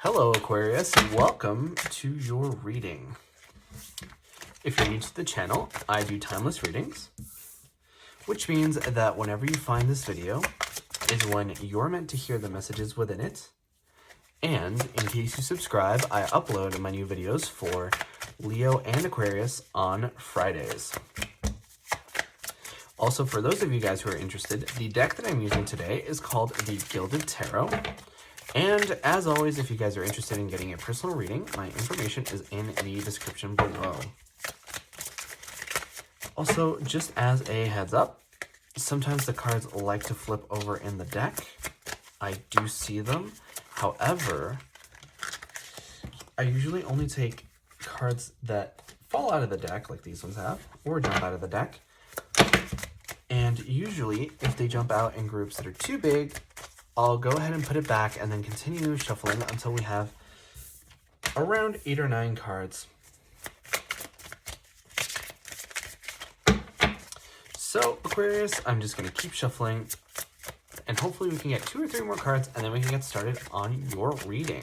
Hello, Aquarius. Welcome to your reading. If you're new to the channel, I do timeless readings, which means that whenever you find this video is when you're meant to hear the messages within it. And in case you subscribe, I upload my new videos for Leo and Aquarius on Fridays. Also, for those of you guys who are interested, the deck that I'm using today is called the Gilded Tarot. And as always, if you guys are interested in getting a personal reading, my information is in the description below. Also, just as a heads up, sometimes the cards like to flip over in the deck. I do see them. However, I usually only take cards that fall out of the deck, like these ones have, or jump out of the deck. And usually, if they jump out in groups that are too big, I'll go ahead and put it back and then continue shuffling until we have around 8 or 9 cards. So, Aquarius, I'm just going to keep shuffling, and hopefully we can get 2 or 3 more cards, and then we can get started on your reading.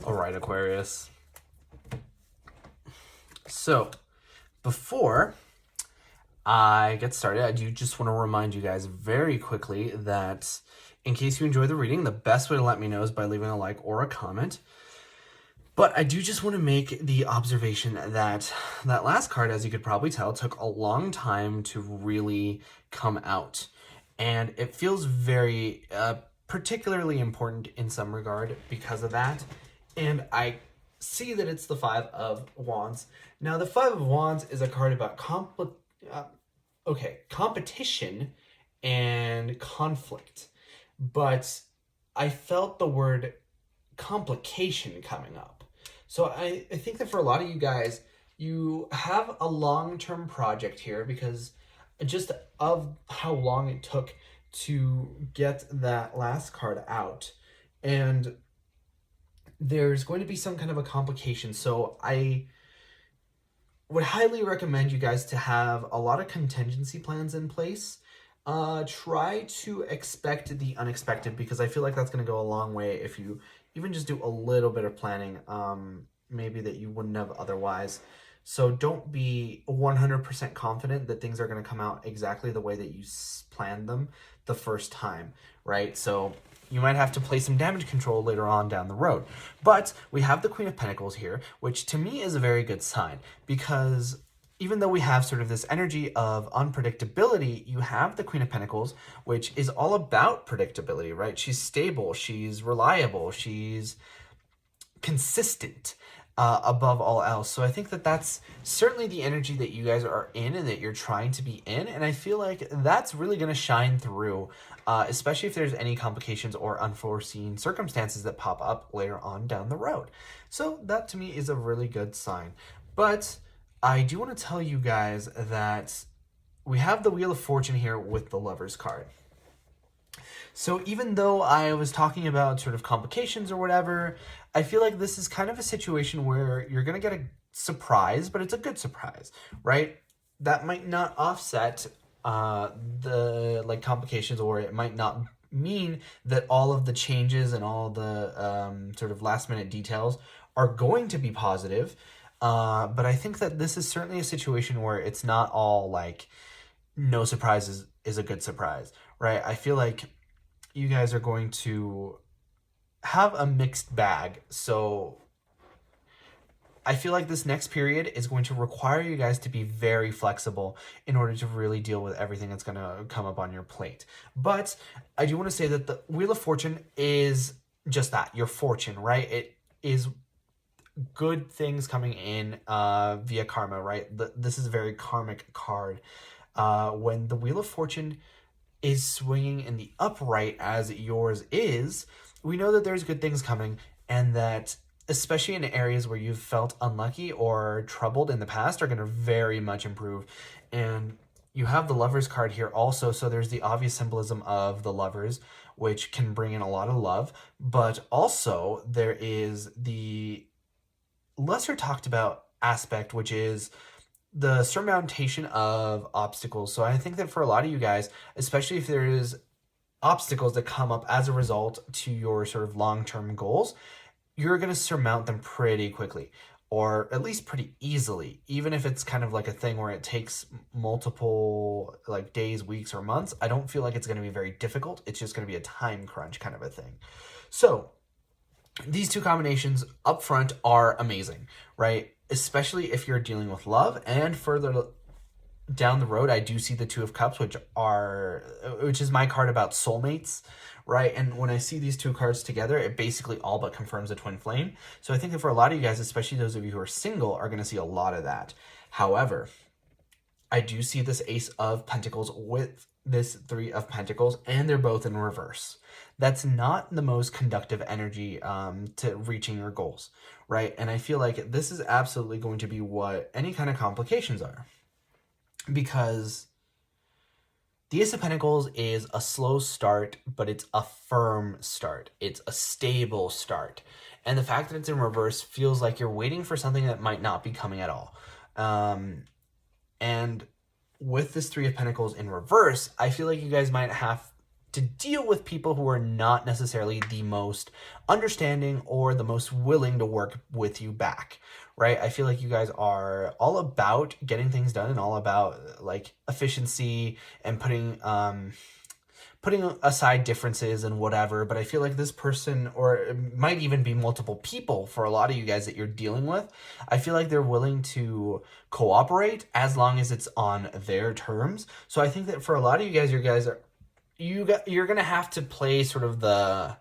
All right, Aquarius. So, before I get started, I do just want to remind you guys very quickly that in case you enjoy the reading, the best way to let me know is by leaving a like or a comment. But I do just want to make the observation that that last card, as you could probably tell, took a long time to really come out. And it feels very particularly important in some regard because of that. And I see that it's the Five of Wands. Now, the Five of Wands is a card about competition and conflict. But I felt the word complication coming up. So I think that for a lot of you guys, you have a long-term project here because just of how long it took to get that last card out. And there's going to be some kind of a complication. So I would highly recommend you guys to have a lot of contingency plans in place. Try to expect the unexpected because I feel like that's going to go a long way if you even just do a little bit of planning, maybe that you wouldn't have otherwise. So don't be 100% confident that things are going to come out exactly the way that you planned them the first time, right? So you might have to play some damage control later on down the road. But we have the Queen of Pentacles here, which to me is a very good sign because even though we have sort of this energy of unpredictability, you have the Queen of Pentacles, which is all about predictability, right? She's stable, she's reliable, she's consistent above all else. So I think that that's certainly the energy that you guys are in and that you're trying to be in. And I feel like that's really going to shine through, especially if there's any complications or unforeseen circumstances that pop up later on down the road. So that to me is a really good sign. But I do want to tell you guys that we have the Wheel of Fortune here with the Lovers card. So even though I was talking about sort of complications or whatever, I feel like this is kind of a situation where you're going to get a surprise, but it's a good surprise, right? That might not offset the complications, or it might not mean that all of the changes and all the sort of last minute details are going to be positive. But I think that this is certainly a situation where it's not all like no surprise is a good surprise, right? I feel like you guys are going to have a mixed bag. So I feel like this next period is going to require you guys to be very flexible in order to really deal with everything that's going to come up on your plate. But I do want to say that the Wheel of Fortune is just that, your fortune, right? It is good things coming in via karma, right? This is a very karmic card. When the Wheel of Fortune is swinging in the upright as yours is, we know that there's good things coming, and that especially in areas where you've felt unlucky or troubled in the past are going to very much improve. And you have the Lovers card here also, so there's the obvious symbolism of the Lovers, which can bring in a lot of love, but also there is the lesser talked about aspect, which is the surmountation of obstacles. So I think that for a lot of you guys, especially if there is obstacles that come up as a result to your sort of long-term goals, you're going to surmount them pretty quickly, or at least pretty easily, even if it's kind of like a thing where it takes multiple like days, weeks, or months. I don't feel like it's going to be very difficult. It's just going to be a time crunch kind of a thing. So these two combinations up front are amazing, right? Especially if you're dealing with love. And further down the road, I do see the Two of Cups, which is my card about soulmates, right? And when I see these two cards together, it basically all but confirms a twin flame. So I think that for a lot of you guys, especially those of you who are single, are going to see a lot of that. However, I do see this Ace of Pentacles with this Three of Pentacles, and they're both in reverse. That's not the most conductive energy to reaching your goals, right? And I feel like this is absolutely going to be what any kind of complications are. Because the Ace of Pentacles is a slow start, but it's a firm start. It's a stable start. And the fact that it's in reverse feels like you're waiting for something that might not be coming at all. And with this Three of Pentacles in reverse, I feel like you guys might have to deal with people who are not necessarily the most understanding or the most willing to work with you back, right? I feel like you guys are all about getting things done and all about like efficiency and putting aside differences and whatever. But I feel like this person, or it might even be multiple people for a lot of you guys that you're dealing with, I feel like they're willing to cooperate as long as it's on their terms. So I think that for a lot of you guys, you're gonna have to play sort of the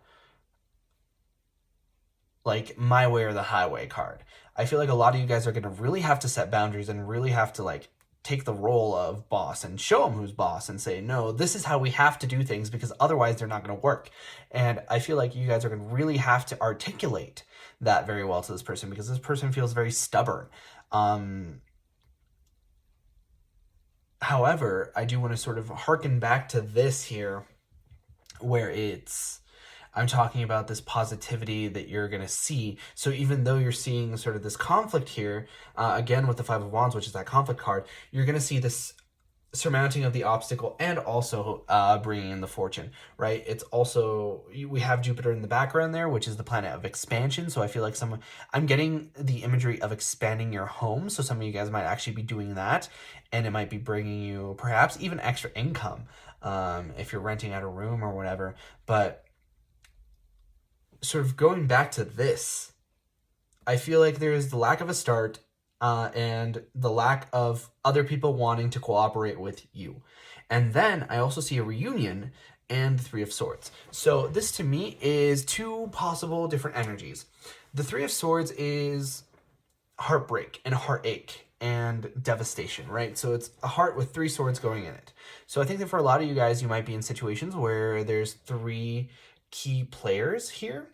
like my way or the highway card. I feel like a lot of you guys are gonna really have to set boundaries and really have to like take the role of boss and show them who's boss and say, no, this is how we have to do things, because otherwise they're not going to work. And I feel like you guys are going to really have to articulate that very well to this person, because this person feels very stubborn. However, I do want to sort of harken back to this here, where I'm talking about this positivity that you're going to see. So even though you're seeing sort of this conflict here, again with the Five of Wands, which is that conflict card, you're going to see this surmounting of the obstacle and also bringing in the fortune, right? It's also, we have Jupiter in the background there, which is the planet of expansion. So I feel like I'm getting the imagery of expanding your home. So some of you guys might actually be doing that, and it might be bringing you perhaps even extra income if you're renting out a room or whatever. But sort of going back to this, I feel like there's the lack of a start and the lack of other people wanting to cooperate with you. And then I also see a reunion and the Three of Swords. So this to me is two possible different energies. The Three of Swords is heartbreak and heartache and devastation, right? So it's a heart with three swords going in it. So I think that for a lot of you guys, you might be in situations where there's three key players here,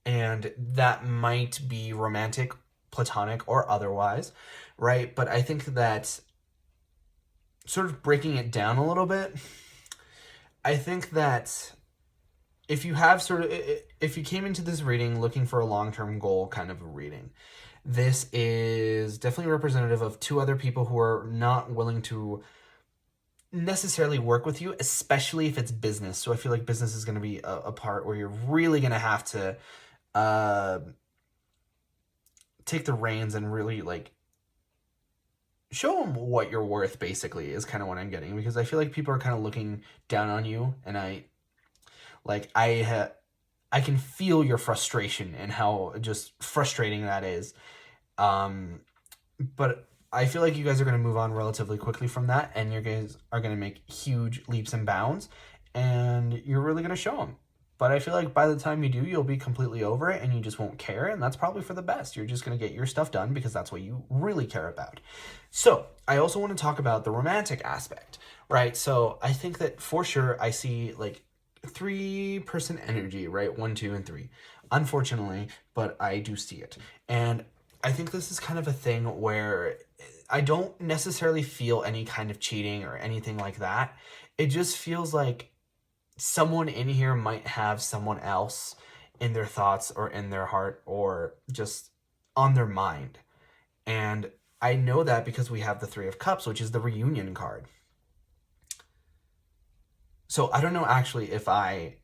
and that might be romantic, platonic, or otherwise, right? But I think that sort of breaking it down a little bit, I think that if you came into this reading looking for a long-term goal kind of a reading, this is definitely representative of two other people who are not willing to necessarily work with you, especially if it's business. So I feel like business is going to be a part where you're really going to have to take the reins and really like show them what you're worth, basically, is kind of what I'm getting, because I feel like people are kind of looking down on you, and I can feel your frustration and how just frustrating that is. But I feel like you guys are going to move on relatively quickly from that, and you guys are going to make huge leaps and bounds, and you're really going to show them. But I feel like by the time you do, you'll be completely over it and you just won't care. And that's probably for the best. You're just going to get your stuff done because that's what you really care about. So I also want to talk about the romantic aspect, right? So I think that for sure I see like 3-person energy, right? 1, 2, and 3. Unfortunately, but I do see it. And I think this is kind of a thing where I don't necessarily feel any kind of cheating or anything like that. It just feels like someone in here might have someone else in their thoughts or in their heart or just on their mind. And I know that because we have the 3 of Cups, which is the reunion card. So I don't know actually if I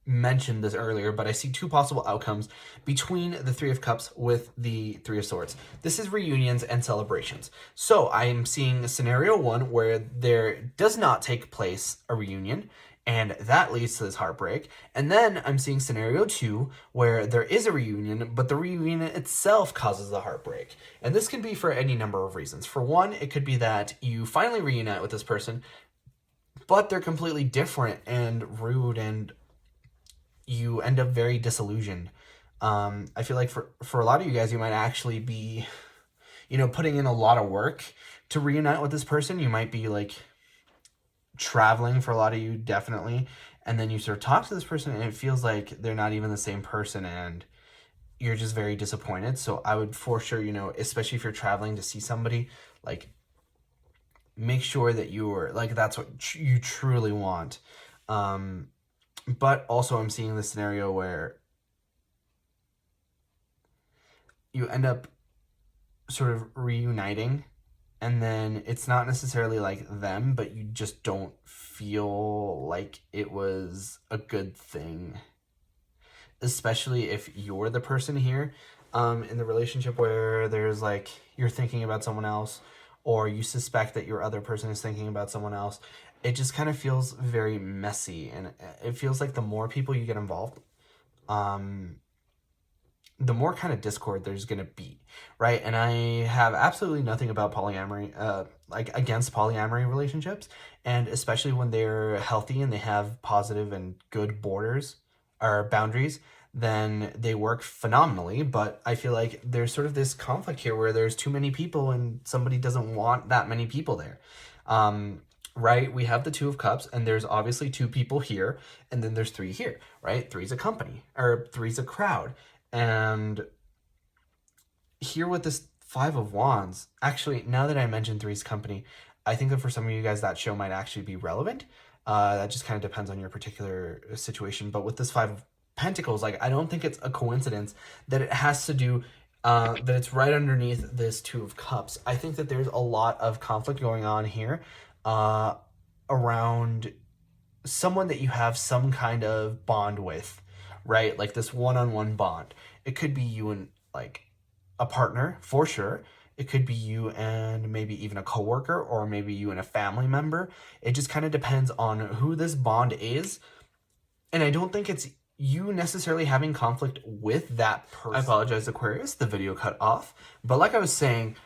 mentioned this earlier, but I see 2 possible outcomes between the 3 of Cups with the 3 of Swords. This is reunions and celebrations. So I'm seeing scenario 1 where there does not take place a reunion, and that leads to this heartbreak. And then I'm seeing scenario 2 where there is a reunion, but the reunion itself causes the heartbreak. And this can be for any number of reasons. For one, it could be that you finally reunite with this person, but they're completely different and rude, and you end up very disillusioned. I feel like for a lot of you guys, you might actually be, putting in a lot of work to reunite with this person. You might be like traveling for a lot of you, definitely. And then you sort of talk to this person and it feels like they're not even the same person, and you're just very disappointed. So I would for sure, especially if you're traveling to see somebody, like make sure that you're like, that's what you truly want. But also I'm seeing the scenario where you end up sort of reuniting, and then it's not necessarily like them, but you just don't feel like it was a good thing. Especially if you're the person here in the relationship where there's like, you're thinking about someone else, or you suspect that your other person is thinking about someone else. It just kind of feels very messy, and it feels like the more people you get involved, the more kind of discord there's going to be, right? And I have absolutely nothing about polyamory, against polyamory relationships, and especially when they're healthy and they have positive and good borders or boundaries, then they work phenomenally. But I feel like there's sort of this conflict here where there's too many people and somebody doesn't want that many people there. Right? We have the 2 of Cups, and there's obviously 2 people here, and then there's 3 here, right? 3's a company, or 3's a crowd. And here with this 5 of Wands, actually, now that I mentioned 3's company, I think that for some of you guys, that show might actually be relevant. That just kind of depends on your particular situation. But with this 5 of Pentacles, like, I don't think it's a coincidence that it has to do, that it's right underneath this 2 of Cups. I think that there's a lot of conflict going on here around someone that you have some kind of bond with, right? Like this one-on-one bond. It could be you and like a partner, for sure. It could be you and maybe even a coworker, or maybe you and a family member. It just kind of depends on who this bond is. And I don't think it's you necessarily having conflict with that person. I apologize, Aquarius, the video cut off. But like I was saying,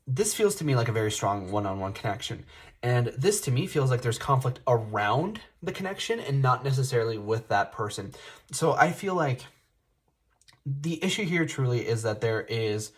this feels to me like a very strong one-on-one connection. And this to me feels like there's conflict around the connection and not necessarily with that person. So I feel like the issue here truly is that there is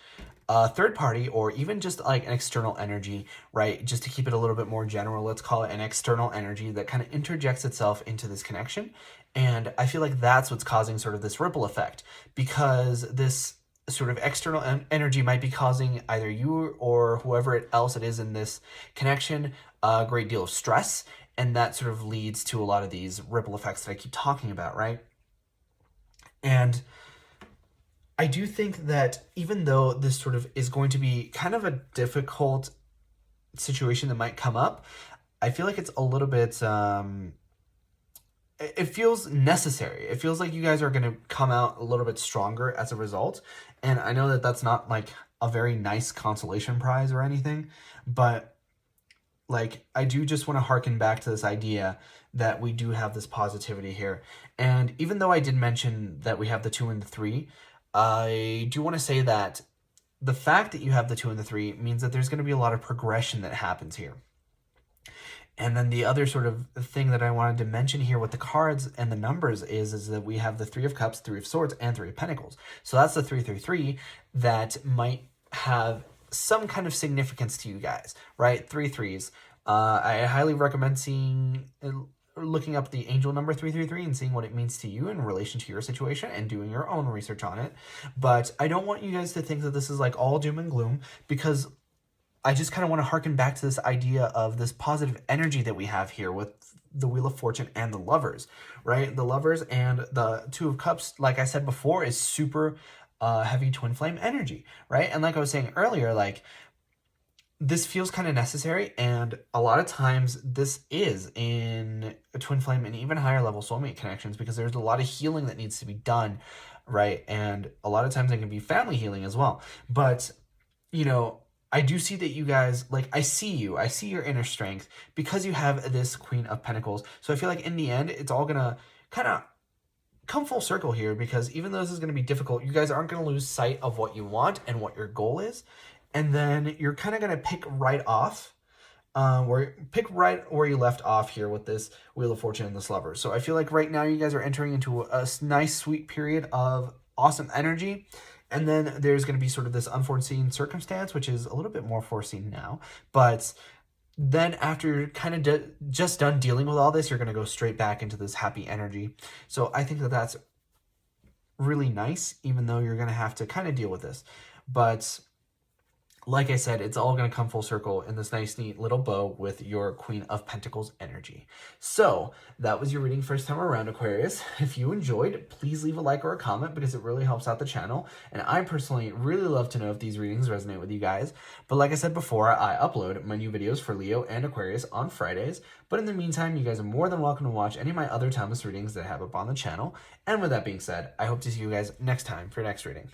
a third party, or even just like an external energy, right? Just to keep it a little bit more general, let's call it an external energy that kind of interjects itself into this connection. And I feel like that's what's causing sort of this ripple effect, because this sort of external energy might be causing either you or whoever else it is in this connection a great deal of stress, and that sort of leads to a lot of these ripple effects that I keep talking about, right? And I do think that even though this sort of is going to be kind of a difficult situation that might come up, I feel like it's a little bit it feels necessary. It feels like you guys are going to come out a little bit stronger as a result. And I know that that's not like a very nice consolation prize or anything, but like I do just want to harken back to this idea that we do have this positivity here. And even though I did mention that we have the 2 and the 3, I do want to say that the fact that you have the 2 and the 3 means that there's going to be a lot of progression that happens here. And then the other sort of thing that I wanted to mention here with the cards and the numbers is that we have the 3 of Cups, 3 of Swords, and 3 of Pentacles. So that's the 333 that might have some kind of significance to you guys, right? 3 threes. I highly recommend looking up the angel number 333 and seeing what it means to you in relation to your situation and doing your own research on it. But I don't want you guys to think that this is like all doom and gloom, because I just kind of want to harken back to this idea of this positive energy that we have here with the Wheel of Fortune and the Lovers, right? The Lovers and the 2 of Cups, like I said before, is super heavy twin flame energy, right? And like I was saying earlier, like this feels kind of necessary, and a lot of times this is in a twin flame and even higher level soulmate connections, because there's a lot of healing that needs to be done, right? And a lot of times it can be family healing as well. But, you know, I do see that you guys, like, I see your inner strength because you have this Queen of Pentacles. So I feel like in the end, it's all gonna kind of come full circle here, because even though this is going to be difficult, you guys aren't going to lose sight of what you want and what your goal is. And then you're kind of going to pick right where you left off here with this Wheel of Fortune and this Lover. So I feel like right now you guys are entering into a nice, sweet period of awesome energy. And then there's going to be sort of this unforeseen circumstance, which is a little bit more foreseen now. But then after you're kind of just done dealing with all this, you're going to go straight back into this happy energy. So I think that that's really nice, even though you're going to have to kind of deal with this. But like I said, it's all going to come full circle in this nice, neat little bow with your Queen of Pentacles energy. So that was your reading first time around, Aquarius. If you enjoyed, please leave a like or a comment, because it really helps out the channel. And I personally really love to know if these readings resonate with you guys. But like I said before, I upload my new videos for Leo and Aquarius on Fridays. But in the meantime, you guys are more than welcome to watch any of my other timeless readings that I have up on the channel. And with that being said, I hope to see you guys next time for your next reading.